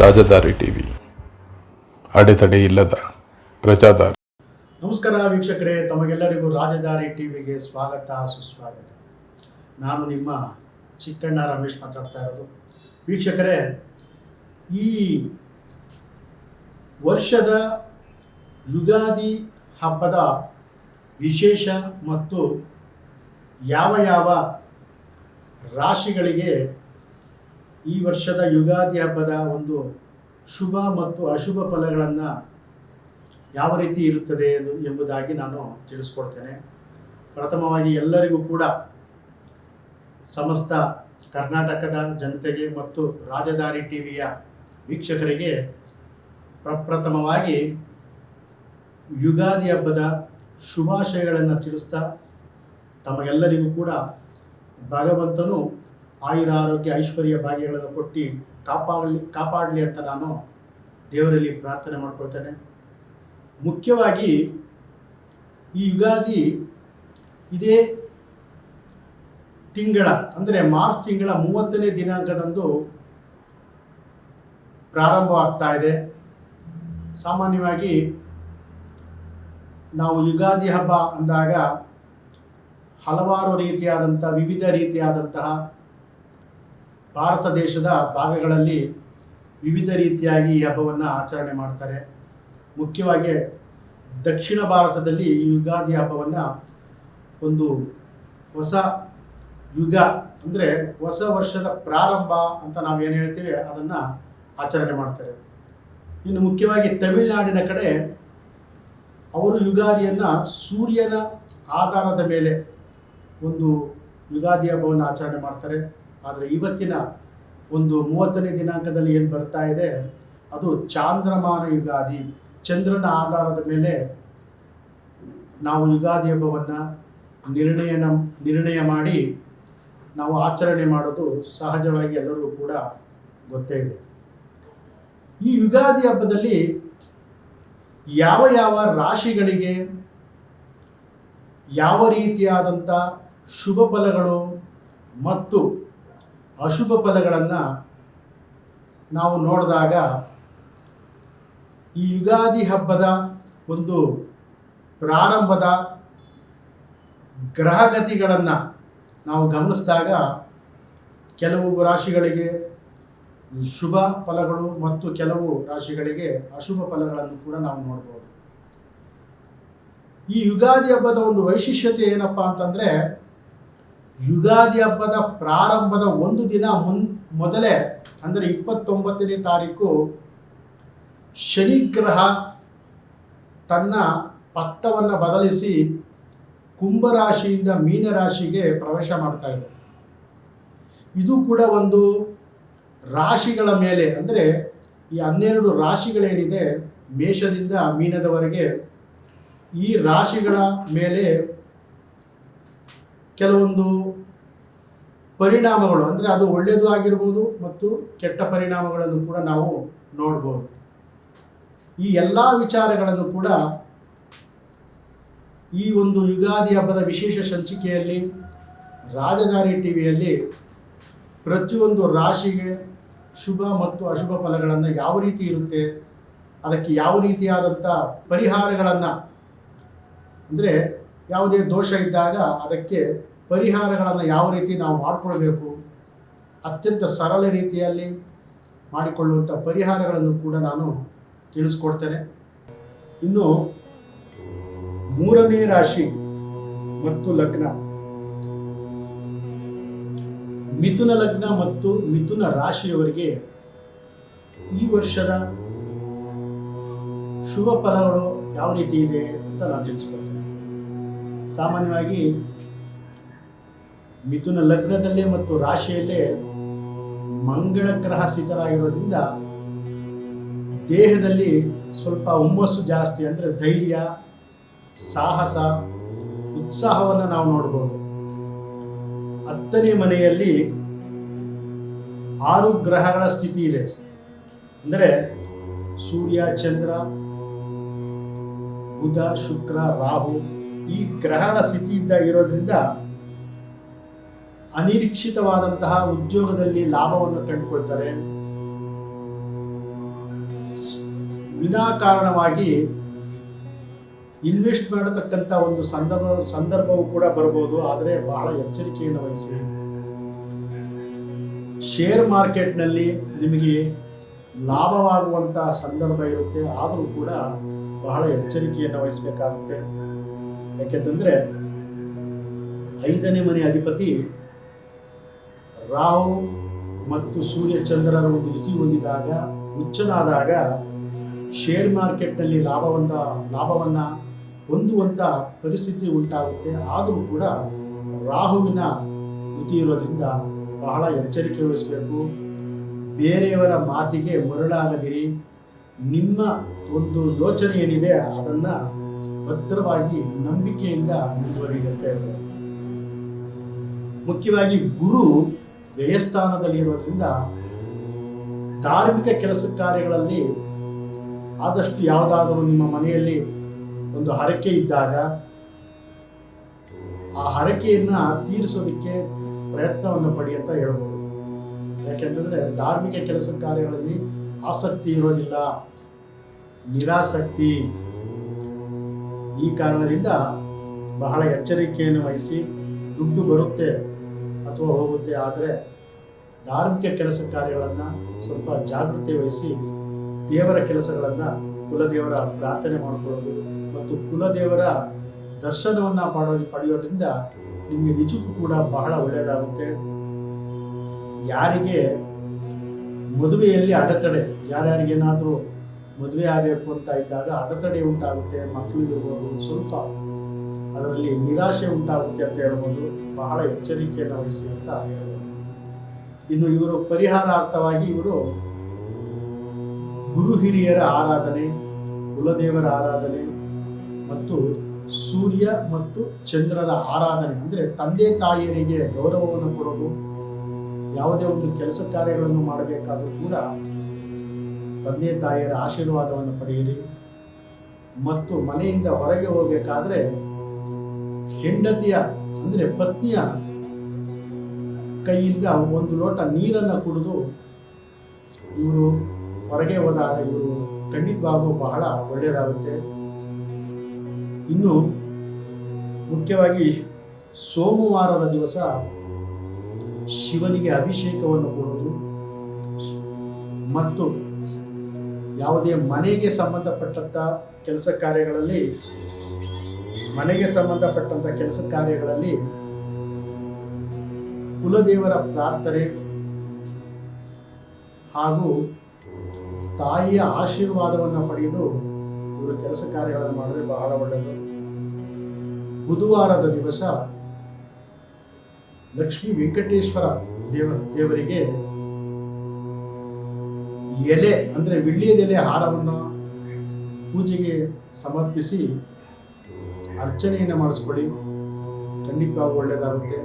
ರಾಜದಾರಿ TV, ಅಡೆತಡೆ ಇಲ್ಲದ ಪ್ರಜಾದಾರಿ. ನಮಸ್ಕಾರ ವೀಕ್ಷಕರೇ, ತಮಗೆಲ್ಲರಿಗೂ ರಾಜದಾರಿ ಟಿವಿಗೆ ಸ್ವಾಗತ ಸುಸ್ವಾಗತ. ನಾನು ನಿಮ್ಮ ಚಿಕ್ಕಣ್ಣ ರಮೇಶ್ ಮಾತಾಡ್ತಾ ಇರೋದು. ವೀಕ್ಷಕರೇ, ಈ ವರ್ಷದ ಯುಗಾದಿ ಹಬ್ಬದ ವಿಶೇಷ ಮತ್ತು ಯಾವ ರಾಶಿಗಳಿಗೆ ಈ ವರ್ಷದ ಯುಗಾದಿ ಹಬ್ಬದ ಒಂದು ಶುಭ ಮತ್ತು ಅಶುಭ ಫಲಗಳನ್ನು ಯಾವ ರೀತಿ ಇರುತ್ತದೆ ಎಂಬುದಾಗಿ ನಾನು ತಿಳಿಸ್ಕೊಡ್ತೇನೆ. ಪ್ರಥಮವಾಗಿ ಎಲ್ಲರಿಗೂ ಕೂಡ ಸಮಸ್ತ ಕರ್ನಾಟಕದ ಜನತೆಗೆ ಮತ್ತು ರಾಜದಾರಿ ಟಿವಿಯ ವೀಕ್ಷಕರಿಗೆ ಪ್ರಪ್ರಥಮವಾಗಿ ಯುಗಾದಿ ಹಬ್ಬದ ಶುಭಾಶಯಗಳನ್ನು ತಿಳಿಸ್ತಾ, ತಮಗೆಲ್ಲರಿಗೂ ಕೂಡ ಭಗವಂತನು ಆಯುರ ಆರೋಗ್ಯ ಐಶ್ವರ್ಯ ಭಾಗ್ಯಗಳನ್ನು ಕೊಟ್ಟು ಕಾಪಾಡಲಿ ಅಂತ ನಾನು ದೇವರಲ್ಲಿ ಪ್ರಾರ್ಥನೆ ಮಾಡ್ಕೊಳ್ತೇನೆ. ಮುಖ್ಯವಾಗಿ ಈ ಯುಗಾದಿ ಇದೇ ತಿಂಗಳ ಅಂದರೆ ಮಾರ್ಚ್ ತಿಂಗಳ 30ನೇ ದಿನಾಂಕದಂದು ಪ್ರಾರಂಭವಾಗ್ತಾ ಇದೆ. ಸಾಮಾನ್ಯವಾಗಿ ನಾವು ಯುಗಾದಿ ಹಬ್ಬ ಅಂದಾಗ ಹಲವಾರು ವಿವಿಧ ರೀತಿಯಾದಂತಹ ಭಾರತ ದೇಶದ ಭಾಗಗಳಲ್ಲಿ ವಿವಿಧ ರೀತಿಯಾಗಿ ಈ ಹಬ್ಬವನ್ನು ಆಚರಣೆ ಮಾಡ್ತಾರೆ. ಮುಖ್ಯವಾಗಿ ದಕ್ಷಿಣ ಭಾರತದಲ್ಲಿ ಈ ಯುಗಾದಿ ಹಬ್ಬವನ್ನು ಒಂದು ಹೊಸ ಯುಗ ಅಂದರೆ ಹೊಸ ವರ್ಷದ ಪ್ರಾರಂಭ ಅಂತ ನಾವೇನು ಹೇಳ್ತೀವಿ ಅದನ್ನು ಆಚರಣೆ ಮಾಡ್ತಾರೆ. ಇನ್ನು ಮುಖ್ಯವಾಗಿ ತಮಿಳುನಾಡಿನ ಕಡೆ ಅವರು ಯುಗಾದಿಯನ್ನು ಸೂರ್ಯನ ಆಧಾರದ ಮೇಲೆ ಒಂದು ಯುಗಾದಿ ಹಬ್ಬವನ್ನು ಆಚರಣೆ ಮಾಡ್ತಾರೆ. ಆದರೆ ಇವತ್ತಿನ ಒಂದು 30ನೇ ದಿನಾಂಕದಲ್ಲಿ ಏನು ಬರ್ತಾ ಇದೆ ಅದು ಚಾಂದ್ರಮಾನ ಯುಗಾದಿ, ಚಂದ್ರನ ಆಧಾರದ ಮೇಲೆ ನಾವು ಯುಗಾದಿ ಹಬ್ಬವನ್ನು ನಿರ್ಣಯ ಮಾಡಿ ನಾವು ಆಚರಣೆ ಮಾಡೋದು ಸಹಜವಾಗಿ ಎಲ್ಲರಿಗೂ ಕೂಡ ಗೊತ್ತೇ ಇದೆ. ಈ ಯುಗಾದಿ ಹಬ್ಬದಲ್ಲಿ ಯಾವ ರಾಶಿಗಳಿಗೆ ಯಾವ ರೀತಿಯಾದಂಥ ಶುಭ ಫಲಗಳು ಮತ್ತು ಅಶುಭ ಫಲಗಳನ್ನು ನಾವು ನೋಡಿದಾಗ ಈ ಯುಗಾದಿ ಹಬ್ಬದ ಒಂದು ಪ್ರಾರಂಭದ ಗ್ರಹಗತಿಗಳನ್ನು ನಾವು ಗಮನಿಸಿದಾಗ ಕೆಲವು ರಾಶಿಗಳಿಗೆ ಶುಭ ಫಲಗಳು ಮತ್ತು ಕೆಲವು ರಾಶಿಗಳಿಗೆ ಅಶುಭ ಫಲಗಳನ್ನು ಕೂಡ ನಾವು ನೋಡ್ಬೋದು. ಈ ಯುಗಾದಿ ಹಬ್ಬದ ಒಂದು ವೈಶಿಷ್ಟ್ಯತೆ ಏನಪ್ಪ ಅಂತಂದರೆ, ಯುಗಾದಿ ಹಬ್ಬದ ಪ್ರಾರಂಭದ ಒಂದು ದಿನ ಮೊದಲೇ ಅಂದರೆ 29ನೇ ತಾರೀಕು ಶನಿಗ್ರಹ ತನ್ನ ಪಥವನ್ನು ಬದಲಿಸಿ ಕುಂಭರಾಶಿಯಿಂದ ಮೀನರಾಶಿಗೆ ಪ್ರವೇಶ ಮಾಡ್ತಾ ಇದೆ. ಇದು ಕೂಡ ಒಂದು ರಾಶಿಗಳ ಮೇಲೆ ಅಂದರೆ ಈ 12 ರಾಶಿಗಳೇನಿದೆ ಮೇಷದಿಂದ ಮೀನದವರೆಗೆ ಈ ರಾಶಿಗಳ ಮೇಲೆ ಕೆಲವೊಂದು ಪರಿಣಾಮಗಳು ಅಂದರೆ ಅದು ಒಳ್ಳೆಯದು ಆಗಿರ್ಬೋದು ಮತ್ತು ಕೆಟ್ಟ ಪರಿಣಾಮಗಳನ್ನು ಕೂಡ ನಾವು ನೋಡ್ಬೋದು. ಈ ಎಲ್ಲ ವಿಚಾರಗಳನ್ನು ಕೂಡ ಈ ಒಂದು ಯುಗಾದಿ ಹಬ್ಬದ ವಿಶೇಷ ಸಂಚಿಕೆಯಲ್ಲಿ ರಾಜದಾರಿ ಟಿವಿಯಲ್ಲಿ ಪ್ರತಿಯೊಂದು ರಾಶಿಗೆ ಶುಭ ಮತ್ತು ಅಶುಭ ಫಲಗಳನ್ನು ಯಾವ ರೀತಿ ಇರುತ್ತೆ, ಅದಕ್ಕೆ ಯಾವ ರೀತಿಯಾದಂಥ ಪರಿಹಾರಗಳನ್ನು ಅಂದರೆ ಯಾವುದೇ ದೋಷ ಇದ್ದಾಗ ಅದಕ್ಕೆ ಪರಿಹಾರಗಳನ್ನು ಯಾವ ರೀತಿ ನಾವು ಮಾಡಿಕೊಳ್ಬೇಕು, ಅತ್ಯಂತ ಸರಳ ರೀತಿಯಲ್ಲಿ ಮಾಡಿಕೊಳ್ಳುವಂಥ ಪರಿಹಾರಗಳನ್ನು ಕೂಡ ನಾನು ತಿಳಿಸ್ಕೊಡ್ತೇನೆ. ಇನ್ನು 3ನೇ ರಾಶಿ ಮತ್ತು ಲಗ್ನ, ಮಿಥುನ ಲಗ್ನ ಮತ್ತು ಮಿಥುನ ರಾಶಿಯವರಿಗೆ ಈ ವರ್ಷದ ಶುಭ ಫಲಗಳು ಯಾವ ರೀತಿ ಇದೆ ಅಂತ ನಾನು ತಿಳಿಸ್ಕೊಡ್ತೇನೆ. ಸಾಮಾನ್ಯವಾಗಿ ಮಿಥುನ ಲಗ್ನದಲ್ಲೇ ಮತ್ತು ರಾಶಿಯಲ್ಲೇ ಮಂಗಳ ಗ್ರಹ ಸ್ಥಿತರಾಗಿರೋದ್ರಿಂದ ದೇಹದಲ್ಲಿ ಸ್ವಲ್ಪ ಹುಮ್ಮಸ್ಸು ಜಾಸ್ತಿ, ಅಂದರೆ ಧೈರ್ಯ, ಸಾಹಸ, ಉತ್ಸಾಹವನ್ನು ನಾವು ನೋಡ್ಬೋದು. 10ನೇ ಮನೆಯಲ್ಲಿ 6 ಗ್ರಹಗಳ ಸ್ಥಿತಿ ಇದೆ. ಅಂದರೆ ಸೂರ್ಯ, ಚಂದ್ರ, ಬುಧ, ಶುಕ್ರ, ರಾಹು ಈ ಗ್ರಹಗಳ ಸ್ಥಿತಿಯಿಂದ ಇರೋದ್ರಿಂದ ಅನಿರೀಕ್ಷಿತವಾದಂತಹ ಉದ್ಯೋಗದಲ್ಲಿ ಲಾಭವನ್ನು ಕಂಡುಕೊಳ್ತಾರೆ. ವಿನಾಕಾರಣವಾಗಿ ಇನ್ವೆಸ್ಟ್ ಮಾಡತಕ್ಕಂಥ ಒಂದು ಸಂದರ್ಭವೂ ಕೂಡ ಬರ್ಬೋದು. ಆದರೆ ಬಹಳ ಎಚ್ಚರಿಕೆಯನ್ನು ವಹಿಸಿ. ಶೇರ್ ಮಾರ್ಕೆಟ್ನಲ್ಲಿ ನಿಮಗೆ ಲಾಭವಾಗುವಂಥ ಸಂದರ್ಭ ಇರುತ್ತೆ, ಆದರೂ ಕೂಡ ಬಹಳ ಎಚ್ಚರಿಕೆಯನ್ನು ವಹಿಸಬೇಕಾಗುತ್ತೆ. ಯಾಕೆಂತಂದರೆ 5ನೇ ಮನೆ ಅಧಿಪತಿ ರಾಹು ಮತ್ತು ಸೂರ್ಯ ಚಂದ್ರರ ಒಂದು ಯುತಿ ಹೊಂದಿದಾಗ, ಉಚ್ಚನಾದಾಗ ಶೇರ್ ಮಾರ್ಕೆಟ್ನಲ್ಲಿ ಲಾಭವನ್ನು ಹೊಂದುವಂಥ ಪರಿಸ್ಥಿತಿ ಉಂಟಾಗುತ್ತೆ. ಆದರೂ ಕೂಡ ರಾಹುವಿನ ಯುತಿ ಇರೋದ್ರಿಂದ ಬಹಳ ಎಚ್ಚರಿಕೆ ವಹಿಸಬೇಕು. ಬೇರೆಯವರ ಮಾತಿಗೆ ಮರಳಾಗದಿರಿ. ನಿಮ್ಮ ಒಂದು ಯೋಚನೆ ಏನಿದೆ ಅದನ್ನು ಭದ್ರವಾಗಿ ನಂಬಿಕೆಯಿಂದ ಮುಂದುವರಿಯುತ್ತೆ. ಮುಖ್ಯವಾಗಿ ಗುರು ವ್ಯಯಸ್ಥಾನದಲ್ಲಿರೋದ್ರಿಂದ ಧಾರ್ಮಿಕ ಕೆಲಸ ಕಾರ್ಯಗಳಲ್ಲಿ ಆದಷ್ಟು ಯಾವುದಾದರೂ ನಿಮ್ಮ ಮನೆಯಲ್ಲಿ ಒಂದು ಹರಕೆ ಇದ್ದಾಗ ಆ ಹರಕೆಯನ್ನು ತೀರಿಸೋದಕ್ಕೆ ಪ್ರಯತ್ನವನ್ನು ಪಡಿ ಅಂತ ಹೇಳ್ಬೋದು. ಯಾಕೆಂತಂದರೆ ಧಾರ್ಮಿಕ ಕೆಲಸ ಕಾರ್ಯಗಳಲ್ಲಿ ಆಸಕ್ತಿ ಇರೋದಿಲ್ಲ, ನಿರಾಸಕ್ತಿ. ಈ ಕಾರಣದಿಂದ ಬಹಳ ಎಚ್ಚರಿಕೆಯನ್ನು ವಹಿಸಿ. ದುಡ್ಡು ಬರುತ್ತೆ ಅಥವಾ ಹೋಗುತ್ತೆ, ಆದರೆ ಧಾರ್ಮಿಕ ಕೆಲಸ ಕಾರ್ಯಗಳನ್ನು ಸ್ವಲ್ಪ ಜಾಗೃತಿ ವಹಿಸಿ ದೇವರ ಕೆಲಸಗಳನ್ನು, ಕುಲದೇವರ ಪ್ರಾರ್ಥನೆ ಮಾಡಿಕೊಳ್ಳೋದು ಮತ್ತು ಕುಲದೇವರ ದರ್ಶನವನ್ನು ಪಡೆಯೋದ್ರಿಂದ ನಿಮಗೆ ನಿಜಕ್ಕೂ ಕೂಡ ಬಹಳ ಒಳ್ಳೆಯದಾಗುತ್ತೆ. ಯಾರಿಗೆ ಮದುವೆಯಲ್ಲಿ ಅಡೆತಡೆ, ಯಾರ್ಯಾರಿಗೇನಾದರೂ ಮದುವೆ ಆಗಬೇಕು ಅಂತ ಇದ್ದಾಗ ಅಡೆತಡೆ ಉಂಟಾಗುತ್ತೆ, ಮಕ್ಕಳಿಗಿರ್ಬೋದು, ಸ್ವಲ್ಪ ಅದರಲ್ಲಿ ನಿರಾಶೆ ಉಂಟಾಗುತ್ತೆ ಅಂತ ಹೇಳ್ಬೋದು. ಬಹಳ ಎಚ್ಚರಿಕೆಯನ್ನು ವಹಿಸಿ ಅಂತ ಹೇಳ್ಬೋದು. ಇನ್ನು ಇವರು ಪರಿಹಾರಾರ್ಥವಾಗಿ ಇವರು ಗುರು ಹಿರಿಯರ ಆರಾಧನೆ, ಕುಲದೇವರ ಆರಾಧನೆ ಮತ್ತು ಸೂರ್ಯ ಮತ್ತು ಚಂದ್ರರ ಆರಾಧನೆ, ಅಂದರೆ ತಂದೆ ತಾಯಿಯರಿಗೆ ಗೌರವವನ್ನು ಕೊಡೋದು. ಯಾವುದೇ ಒಂದು ಕೆಲಸ ಕಾರ್ಯಗಳನ್ನು ಮಾಡಬೇಕಾದರೂ ಕೂಡ ತಂದೆ ತಾಯಿಯರ ಆಶೀರ್ವಾದವನ್ನು ಪಡೆಯಿರಿ. ಮತ್ತು ಮನೆಯಿಂದ ಹೊರಗೆ ಹೋಗಬೇಕಾದ್ರೆ ಹೆಂಡತಿಯ ಅಂದರೆ ಪತ್ನಿಯ ಕೈಯಿಂದ ಒಂದು ಲೋಟ ನೀರನ್ನು ಕುಡಿದು ಇವರು ಹೊರಗೆ ಹೋದಾಗ ಇವರು ಖಂಡಿತವಾಗೂ ಬಹಳ ಒಳ್ಳೆಯದಾಗುತ್ತೆ. ಇನ್ನು ಮುಖ್ಯವಾಗಿ ಸೋಮವಾರದ ದಿವಸ ಶಿವನಿಗೆ ಅಭಿಷೇಕವನ್ನು ಕೊಡೋದು ಮತ್ತು ಯಾವುದೇ ಮನೆಗೆ ಸಂಬಂಧಪಟ್ಟಂಥ ಕೆಲಸ ಕಾರ್ಯಗಳಲ್ಲಿ ಕುಲದೇವರ ಪ್ರಾರ್ಥನೆ ಹಾಗೂ ತಾಯಿಯ ಆಶೀರ್ವಾದವನ್ನು ಪಡೆಯುವುದು ಇವರು ಕೆಲಸ ಕಾರ್ಯಗಳನ್ನು ಮಾಡಿದ್ರೆ ಬಹಳ ಒಳ್ಳೆಯದು. ಬುಧವಾರದ ದಿವಸ ಲಕ್ಷ್ಮೀ ವೆಂಕಟೇಶ್ವರ ದೇವರಿಗೆ ಎಲೆ ಅಂದರೆ ವಿಳ್ಯದೆಲೆ ಹಾರವನ್ನು ಪೂಜೆಗೆ ಸಮರ್ಪಿಸಿ ಅರ್ಚನೆಯನ್ನು ಮಾಡಿಸ್ಕೊಳ್ಳಿ, ಖಂಡಿತವಾಗೂ ಒಳ್ಳೆಯದಾಗುತ್ತೆ.